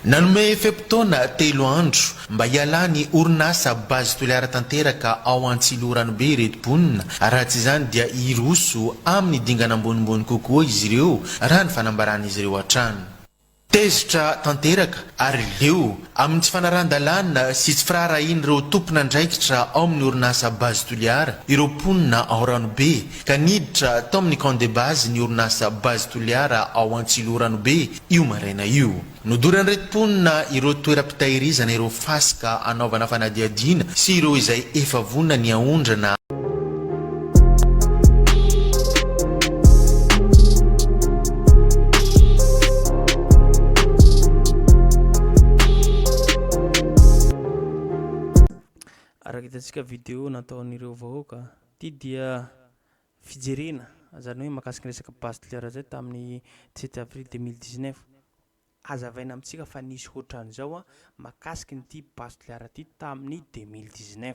nanome fepotona telo andro mba hialany orinasa bazy toliara tanteraka ao Antsiloranobe reto-ponina raha tsy izany dia iroso amin'ny dingana ambonimbony kokoa izy ireo raha ny fanambaran'izy ireo hatrany. Tezitra tanteraka ary leo amin'ny tsy fanarandalana sy tsy firaharahin'ireo tompona ndraikitra ao amin'ny orinasa bazy toliara ireo mponina ao Ranobe ka niditra tao amin'ny camp de base ny orinasa bazy toliara ao Antsiloranobe io maraina io. Nodorany reto mponina ireo toeram-pitahirizana ireo fasika anaovana fanadiadiana sy ireo izay efa vonona ny aondrana. Arakitantsika video nataon'ireo vahoaka ty dia fijerena zany hoe makasika resaka bazy toliara zay tamin'ny 17 avril 2019 azavaina amintsika fa nisy hoatran'izao makasika nyty bazy toliara ty tamin'ny 2019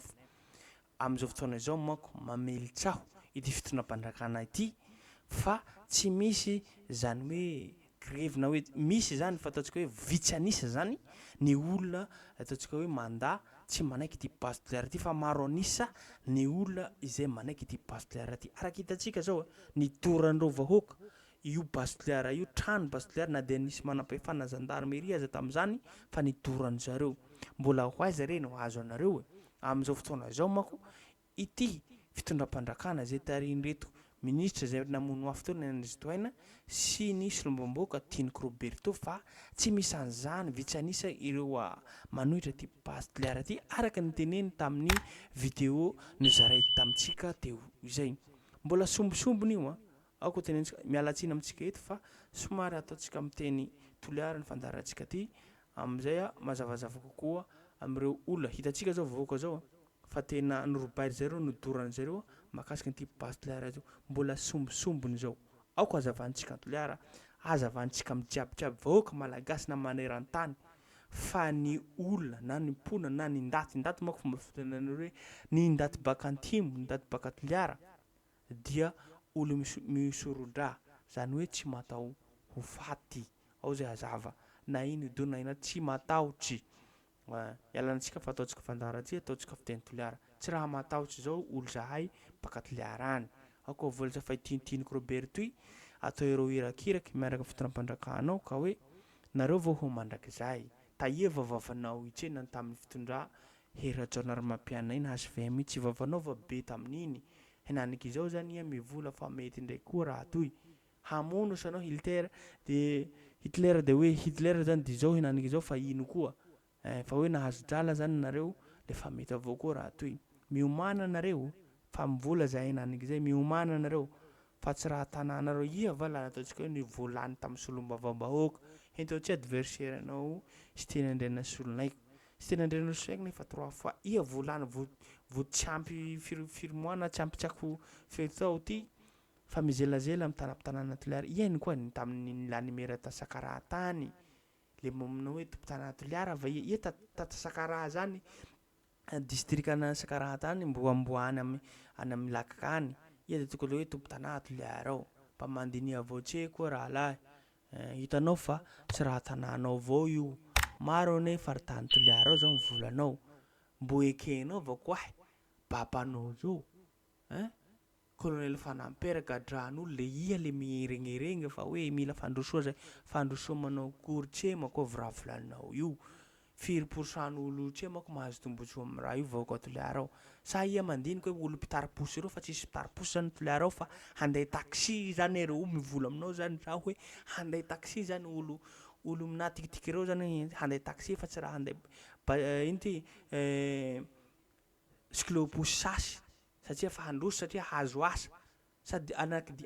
amin'izao fotoana izao manko mamelitsaho ity fitondram-pandrakana ity fa tsy misy zany hoe grevy na hoe misy zany fa ataontsika hoe vitsanisa zany ny olona ataontsika hoe mandat tsy manaiky ity bazy toliara ty fa maro anisa ny olona izay manaiky ity bazy toliara ty. Arakitantsika zao ny doran'ireo vahoaka io bazy toliara io trano bazy toliara na dia nisy manam-pahefana gendarmerie aza tamin'izany fa ny doran'zareo mbola ho aiza reny ho azo anareo amin'izao fotoana zao manko ity fitondram-pandrakana zay tarihin'reto ministra zay namono afo teo Nandrisitohaina sy ny solombamboaka Tiniko Roberto fa tsy misy an'izany vitsanisa ireo manohitra ty bazy toliara ty araka ny teneny tamin'ny vidéo nozaray tamintsika teo izay. Mbola sombosombony io aoko tenentsika mialatsiny amintsika eto fa somary ataontsika miteny toliara ny fandarantsika ty amizay mazavazava kokoa amin'ireo olona hitantsika zao vahoaka zao fa tena norobaily zareo nodorany zareo makasika ny bazy toliara zao mbola sombosombony zao aoko azavantsika toliara azavantsika mijiabijiaby vahoaka malagasy na maneran-tany fa ny olona na ny mpona na ny ndaty mako fomba fitenenana hoe ny ndaty baka antimo ny ndaty baka toliara dia olo misorodra zany hoe tsy matao ho faty ao zay hazava na ino do na ina tsy matahotsy ialantsika fa ataontsika fandaratsy ataontsika fiteny toliara tsy raha matahotsy zao olo zahay baka toliara any aoko volatra fa Tiniko Roberto atao ireo irakiraky miaraka fitondram-pandrakanao ka hoe nareo vao ho mandrakizay tahieva vavanao itsena tamin'ny fitondra herajaonarym-mampianina iny HVM tsy vavanao va be tamin'iny henaniky izao zany iha mivola fa mety ndray koa raha toy hamono sanao Hitler de hoe Hitler zany de zao henaniky izao fa ino koa fa hoe nahazo drala zany nareo de fa mety avao koa raha toy miomana nareo fa mivola zay henaniky zay miomana nareo fa tsy raha tananareo iha va la ataontsika hoe ny volany tamin'ny solombavambahoaka hentao tsy adversaire anao sy tena andrena solonaiko sy tena andrena solonaiko nefa 3 fois iha volany vo tsampy firmoana tsampy tsako fetao ty fa mizelazela amin'ny tanam-pitanana toliara iany koa ny tamin'ny lanimera tasakara tany le momina hoe tompo-tanana toliara va iha tatasakara zany district ana sakara tany mboamboany any amin'ny lakakany iha de tokony hoe tompo-tanana toliara ao mpamandiny avao tse koa raha lahy hitanao fa tsy raha tananao avao io maro ane faritany toliara ao zao mivolanao mbo ekenao va koa babanao zao colonel Fanampera gadran'olo le iha le mieregnereny fa hoe mila fandrosoa zay fandrosoamanao kory tse mako voravolaninao io 4% olo tse mako mahazo tombotsoa amin'ny raha io vahoaka toliara ao sa iha mandinika hoe olo mpitariposy ireo fa tsisy mpitariposy zany toliara ao fa handay taxi zany ereo mivola aminao zany raha hoe handay taxi zany olo minatikitiky ireo zany handay taxi fa tsy raha handay ino ty skloposy sasy satria fa handroso satria hazo asa sady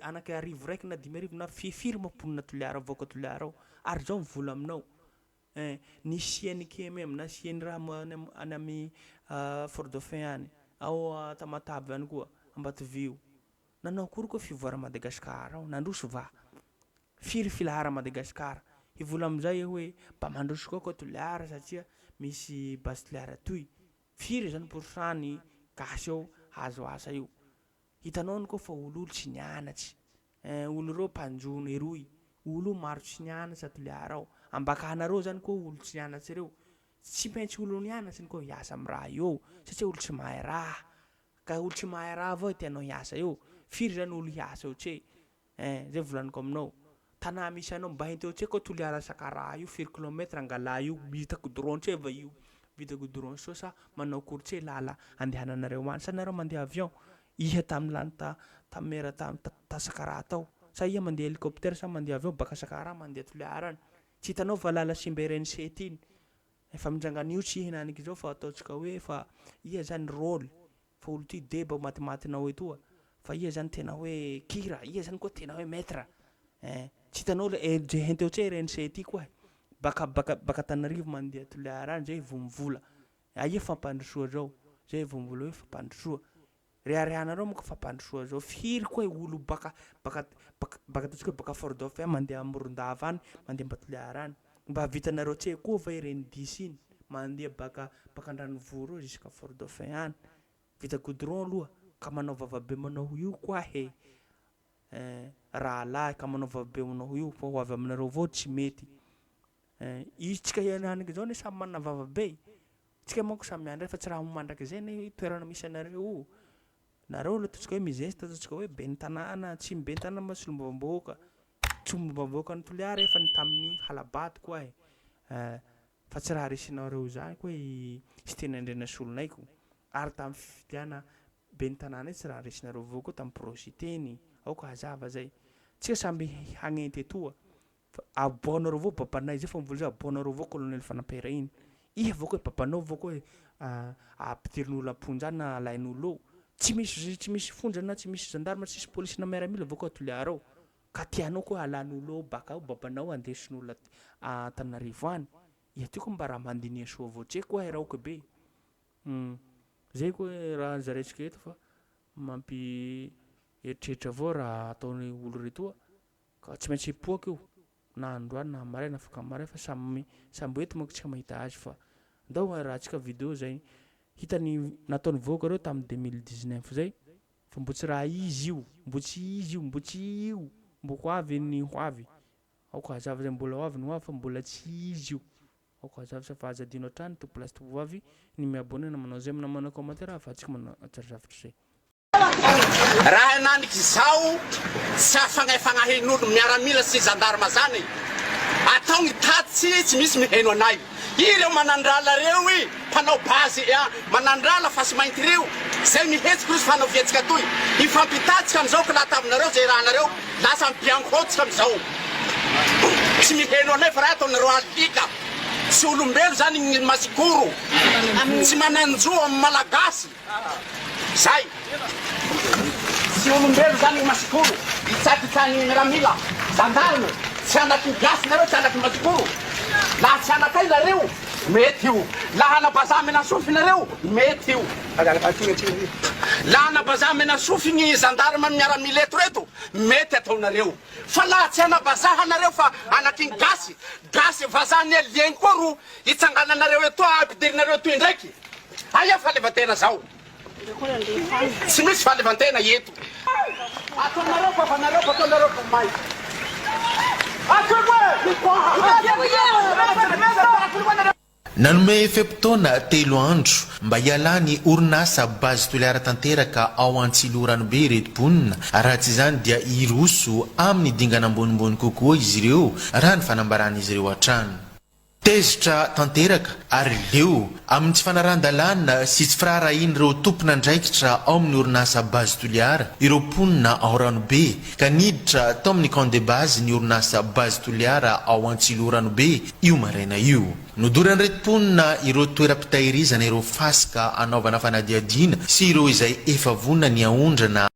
anaky arivo raiky na 5 arivo na firy mamponina toliara vahoaka toliara ao ary zao mivola aminao ny siany KMM na siany raha any amin'ny Fort Dauphin any ao Tamatave any koa Ambatovio nanao kory koa fivoara Madagasikara ao nandroso va firy filahara Madagasikara hivola amizay hoe mba mandroso koa toliara satria misy bazy toliara toy firy zany pourcent gasy ao hazo asa io hitanao koa fa olo tsy nianatsy olo reo mpanjono eroy olo maro tsy nianatra toliara ao ambakahanareo zany koa olo tsy nianatra ireo tsy maintsy olo nianatra koa hiasa amin'ny raha io satria olo tsy mahay raha ka olo tsy mahay raha avao tianao hiasa io firy zany olo hiasa io tse zay volaniko aminao tanà misy anao mba henteo tse koa toliara sakaraha io firy kilomètre angala io vita goudron tse va io vita goudron so sa manao kory tse lala andehananareo any sa nareo mandeha avion iha tamin'ny lany tamera ta sakaraha tao sa iha mandeha hélicoptère sa mandeha avion baka sakaraha mandeha toliara any tsy hitanao fa lala simba RN7 iny efa mindrangana io tsy hinaniky zao fa ataontsika hoe fa iha zany rôle fa olo ty deba matimatinao etoa fa iha zany tena hoe kira iha zany koa tena hoe maître tsy hitanao le je henteo tse RN7 koa baka Tanarivo mandeha toliara any zay vomivola iha fampandrosoa zao zay vomivola hoe fampandrosoa reharehanareo moka fampandrosoa zao firy koa olo baka ataontsika hoe baka Fort Dauphin mandeha Morondava any mandeha Mbatoliara any mba vitanareo tse koa va RN10 iny mandeha baka Andranivoro jusqu'à Fort Dauphin any vita goudron aloha ka manao vavabe manao io koa raha lahy ka manao vavabe manao io fa ho avy aminareo avao tsy mety izy tsika hiananiky zao ne samy manana vavabe tsika manko samy andray fa tsy raha mandraka zay ne toerana misy anareo nareo le ataontsika hoe mizesta ataontsika hoe ben'ny tanàna tsy ben'ny tanàna ma tsy lombam-bahoaka tsy lombam-bahoaka ny toliara efa ny tamin'ny halabaty koa fa tsy raha resinareo zany koa sy tena andrena solonaiko ary tamin'ny fifidiana ben'ny tanàna tsy raha resinareo avao koa tamin'ny projet teny ao ka hazava zay tsika samby hagnenty etoa fa aboanareo avao babanay zay fa mivola zay aboanareo avao colonel fanampera iny iha avao koa babanao avao koa ampidirin'olo amponja na alain'olo tsy misy fondrana tsy misy gendarme tsy misy police na miaramila avao koa toliara ao ka tianao koa alan'olo baka ao babanao andesin'olo Tanarivo any iha ty koa mba raha mandinia soa avao tse koa rahoka be zay koa raha zaretsika eto fa eritreritra avao raha ataony olo retoa ka tsy maintsy hipoaka io na androany na maraina afaka maray fa samby eto manko tsika mahita azy fa ndao raha tsika vidéo zay hitany nataony voaka reo tamin'ny 2019 zay fa mbo tsy raha izy io mbo ho avy ny ho avy ao ka hazava zay mbola ho avy ny ho avy fa mbola tsy izy io ao ka hazava sa fa azadino hatrany to place to avy ny miabone na manao zay manao commentaire fa tsika manao atsarafitra zay raha naniky zao tsy afagnafangahen'olo miaramila sy gendarme zany atao ny tatsy tsy misy miheno anay ireo manandrala reo mpanao bazy manandrala fa sy mainty reo zay mihetsiky rozy fanao vietsika toy ifampitatsika amizao ka latavinareo zay rahanareo lasa mipiankotsika amizao tsy miheno anay fa raha ataonareo alika tsy olombelo zany ny masikoro tsy mananjoa amin'ny malagasy zay tsy olombelo zany masikoro itsakitsany miaramila gendarme tsy anaky gasy nareo tsy anaky masikoro laha tsy anakay nareo mety io laha anabaza menasofy nareo mety io laha anabaza menasofy ny gendarme miaramila eto reto mety ataonareo fa laha tsy anabazaha nareo fa anaky gasy vazany alieny koa ro itsangananareo eto ampidirinareo toy ndraiky aia fahalevantena zao tsy misy fahalevantena eto ataonareo fa fanareo fa ataonareo fa may nanome fepotona 3 andro mba hialany orinasa bazy toliara tanteraka ao Antsiloranobe retim-ponina raha tsy izany dia iroso amin'ny dingana ambonimbony kokoa izy ireo raha ny fanambaran'izy ireo hatrany tezitra tanteraka ary leo amin'ny tsy fanaran-dalàna sy tsy firaharainy ireo tompona ndraikitra ao amin'ny orinasa bazy toliara ireo mponina ao Ranobe ka niditra tao amin'ny camp de base ny orinasa bazy toliara ao Antsiloranobe io maraina io nodoran'ny retim-ponina ireo toeram-pitahirizana ireo fasika anaovana fanadiadiana sy ireo izay efa vonona ny aondrana